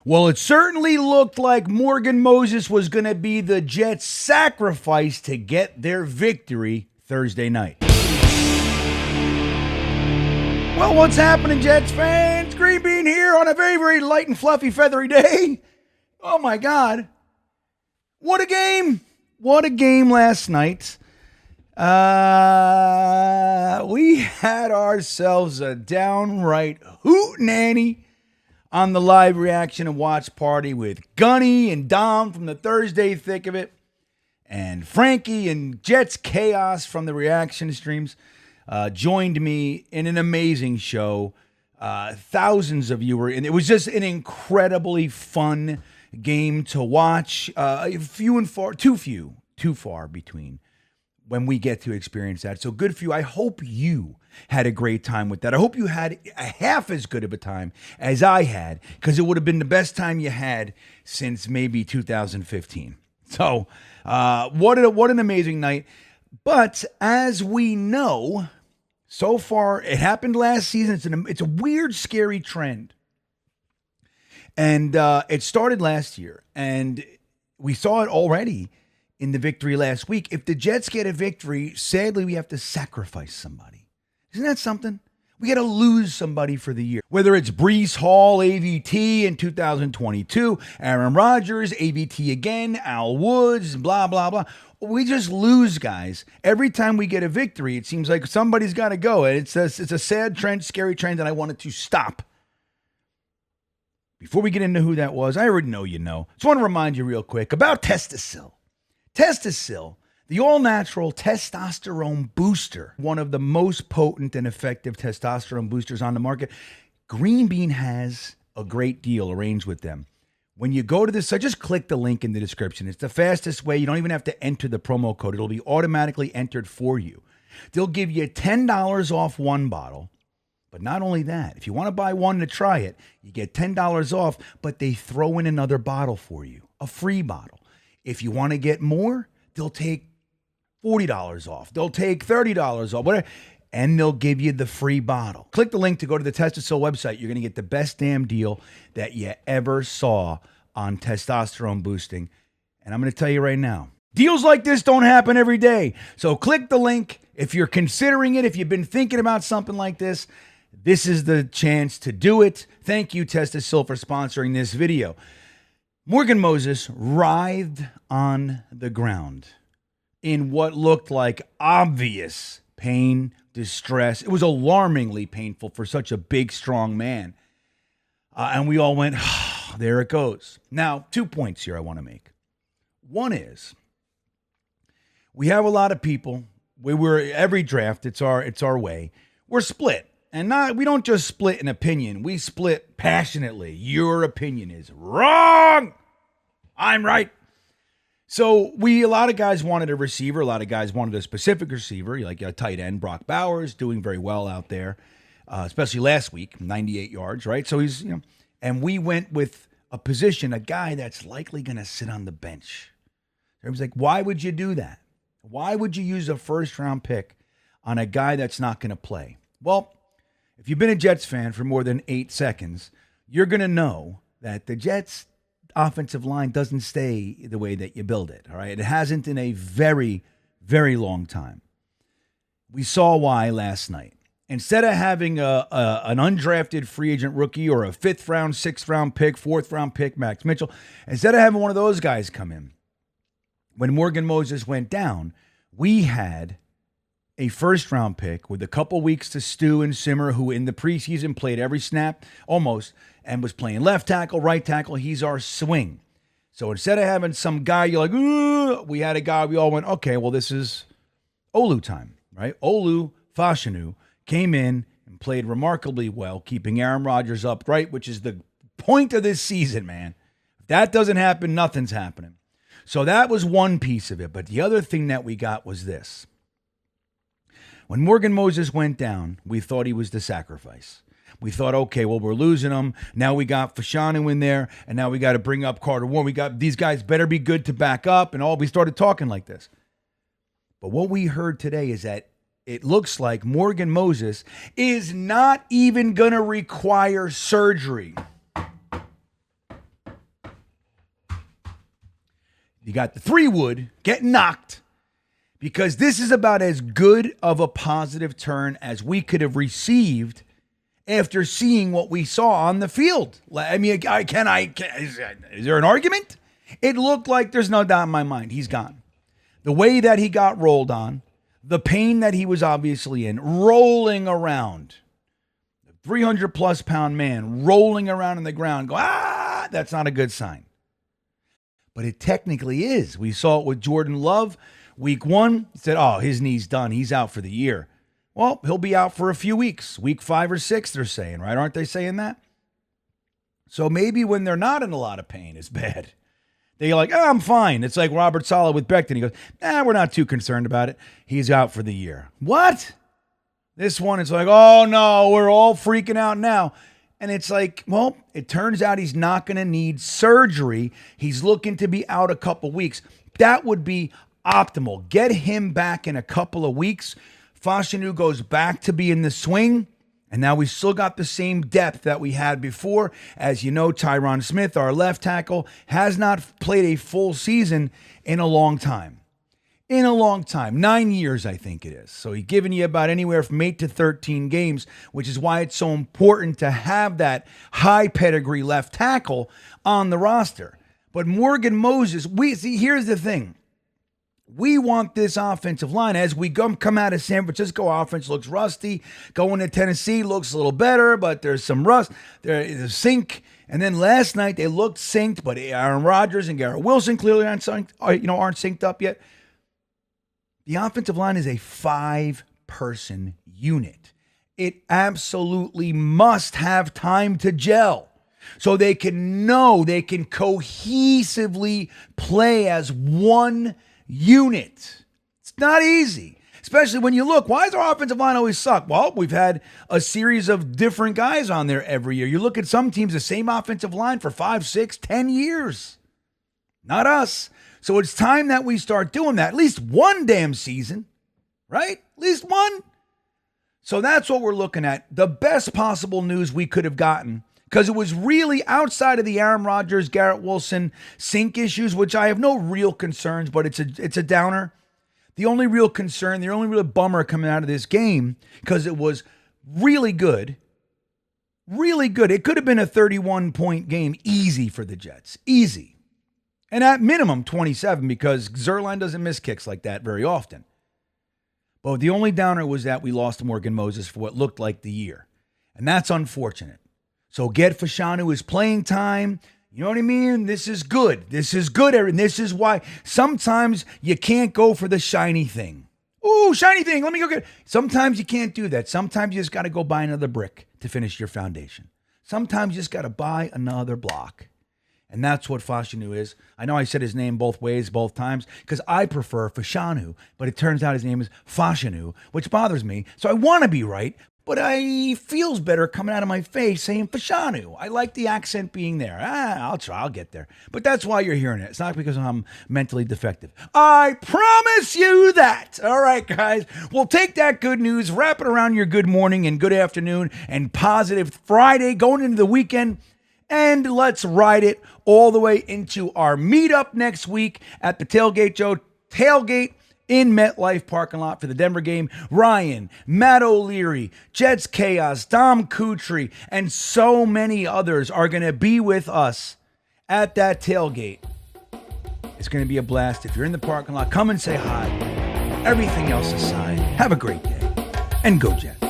Well, it certainly looked like Morgan Moses was going to be the Jets' sacrifice to get their victory Thursday night. Well, what's happening, Jets fans? GreenBean here on a very, very light and fluffy, feathery day. Oh, my God. What a game. What a game last night. We had ourselves a downright hootenanny on the live reaction and watch party with Gunny and Dom from the Thursday thick of it, and Frankie and Jets Chaos from the reaction streams joined me in an amazing show. Thousands of you were in. It was just an incredibly fun game to watch. Too far between when we get to experience that. So good for you. I hope you had a great time with that. I hope you had a half as good of a time as I had, because it would have been the best time you had since maybe 2015. So what an amazing night. But as we know, so far, it happened last season. It's a weird, scary trend. And it started last year, and we saw it already in the victory last week. If the Jets get a victory, sadly, we have to sacrifice somebody. Isn't that something? We got to lose somebody for the year. Whether it's Breece Hall, AVT in 2022, Aaron Rodgers, AVT again, Al Woods, blah, blah, blah. We just lose guys. Every time we get a victory, it seems like somebody's got to go. It's a sad trend, scary trend, and I wanted to stop. Before we get into who that was, I already know you know. Just want to remind you real quick about Testosil. Testosil, the all-natural testosterone booster, one of the most potent and effective testosterone boosters on the market. GreenBean has a great deal arranged with them. When you go to this site, just click the link in the description. It's the fastest way. You don't even have to enter the promo code. It'll be automatically entered for you. They'll give you $10 off one bottle. But not only that, if you want to buy one to try it, you get $10 off, but they throw in another bottle for you, a free bottle. If you want to get more, they'll take $40 off. They'll take $30 off, whatever, and they'll give you the free bottle. Click the link to go to the Testosil website. You're going to get the best damn deal that you ever saw on testosterone boosting. And I'm going to tell you right now, deals like this don't happen every day. So click the link. If you're considering it, if you've been thinking about something like this, this is the chance to do it. Thank you, Testosil, for sponsoring this video. Morgan Moses writhed on the ground in what looked like obvious pain, distress. It was alarmingly painful for such a big, strong man. And we all went, oh, there it goes. Now, 2 points here I want to make. One is, we have a lot of people. Every draft, it's our way. We're split. And we don't just split an opinion. We split passionately. Your opinion is wrong. I'm right. So a lot of guys wanted a receiver. A lot of guys wanted a specific receiver, like a tight end, Brock Bowers, doing very well out there, especially last week, 98 yards, right? So he's, and we went with a guy that's likely going to sit on the bench. Everybody's like, why would you do that? Why would you use a first-round pick on a guy that's not going to play? Well, if you've been a Jets fan for more than 8 seconds, you're going to know that the Jets offensive line doesn't stay the way that you build it, all right? It hasn't in a very, very long time. We saw why last night. Instead of having an undrafted free agent rookie or a 5th round, 6th round pick, 4th round pick, Max Mitchell, instead of having one of those guys come in, when Morgan Moses went down, we had a first-round pick with a couple weeks to stew and simmer, who in the preseason played every snap, almost, and was playing left tackle, right tackle. He's our swing. So instead of having some guy, you're like, ooh, we had a guy, we all went, okay, well, this is Olu time, right? Olu Fashanu came in and played remarkably well, keeping Aaron Rodgers upright, which is the point of this season, man. If that doesn't happen, nothing's happening. So that was one piece of it. But the other thing that we got was this. When Morgan Moses went down, we thought he was the sacrifice. We thought, okay, well, we're losing him. Now we got Fashanu in there, and now we got to bring up Carter Warren. We got these guys better be good to back up, and all. We started talking like this. But what we heard today is that it looks like Morgan Moses is not even going to require surgery. You got the 3-wood getting knocked because this is about as good of a positive turn as we could have received after seeing what we saw on the field. I mean, is there an argument? It looked like there's no doubt in my mind he's gone. The way that he got rolled on, the pain that he was obviously in, rolling around, 300-plus pound man rolling around in the ground, that's not a good sign. But it technically is. We saw it with Jordan Love. Week 1, said, his knee's done. He's out for the year. Well, he'll be out for a few weeks. Week 5 or 6, they're saying, right? Aren't they saying that? So maybe when they're not in a lot of pain, it's bad. They're like, I'm fine. It's like Robert Saleh with Becton. He goes, we're not too concerned about it. He's out for the year. What? This one, it's like, oh, no, we're all freaking out now. And it's like, well, it turns out he's not going to need surgery. He's looking to be out a couple weeks. That would be optimal. Get him back in a couple of weeks. Fashanu goes back to be in the swing. And now we still got the same depth that we had before. As you know, Tyron Smith, our left tackle, has not played a full season in a long time. 9 years, I think it is. So he's giving you about anywhere from 8 to 13 games, which is why it's so important to have that high pedigree left tackle on the roster. But Morgan Moses, here's the thing. We want this offensive line as we come out of San Francisco. Offense looks rusty. Going to Tennessee looks a little better, but there's some rust. There is a sink. And then last night they looked synced, but Aaron Rodgers and Garrett Wilson clearly aren't synced up yet. The offensive line is a 5-person unit. It absolutely must have time to gel so they can cohesively play as one unit. It's not easy, especially when you look, why does our offensive line always suck? Well, we've had a series of different guys on there every year. You look at some teams, the same offensive line for 5, 6, 10 years. Not us. So it's time that we start doing that. At least one damn season, right? At least one. So that's what we're looking at. The best possible news we could have gotten, because it was really outside of the Aaron Rodgers, Garrett Wilson sink issues, which I have no real concerns, but it's a downer. The only real concern, the only real bummer coming out of this game, because it was really good. Really good. It could have been a 31-point game easy for the Jets. Easy. And at minimum, 27, because Zerline doesn't miss kicks like that very often. But the only downer was that we lost Morgan Moses for what looked like the year. And that's unfortunate. So get Fashanu his playing time. You know what I mean? This is good. This is good. And this is why sometimes you can't go for the shiny thing. Ooh, shiny thing. Let me go get it. Sometimes you can't do that. Sometimes you just got to go buy another brick to finish your foundation. Sometimes you just got to buy another block. And that's what Fashanu is. I know I said his name both ways, both times, because I prefer Fashanu, but it turns out his name is Fashanu, which bothers me. So I want to be right, but it feels better coming out of my face saying Fashanu. I like the accent being there. I'll try. I'll get there. But that's why you're hearing it. It's not because I'm mentally defective. I promise you that. All right, guys. We'll take that good news, wrap it around your good morning and good afternoon and positive Friday going into the weekend. And let's ride it all the way into our meetup next week at the Tailgate Joe Tailgate in MetLife parking lot for the Denver game. Ryan, Matt O'Leary, Jets Chaos, Dom Kutry, and so many others are going to be with us at that tailgate. It's going to be a blast. If you're in the parking lot, come and say hi. Everything else aside, have a great day and go Jets.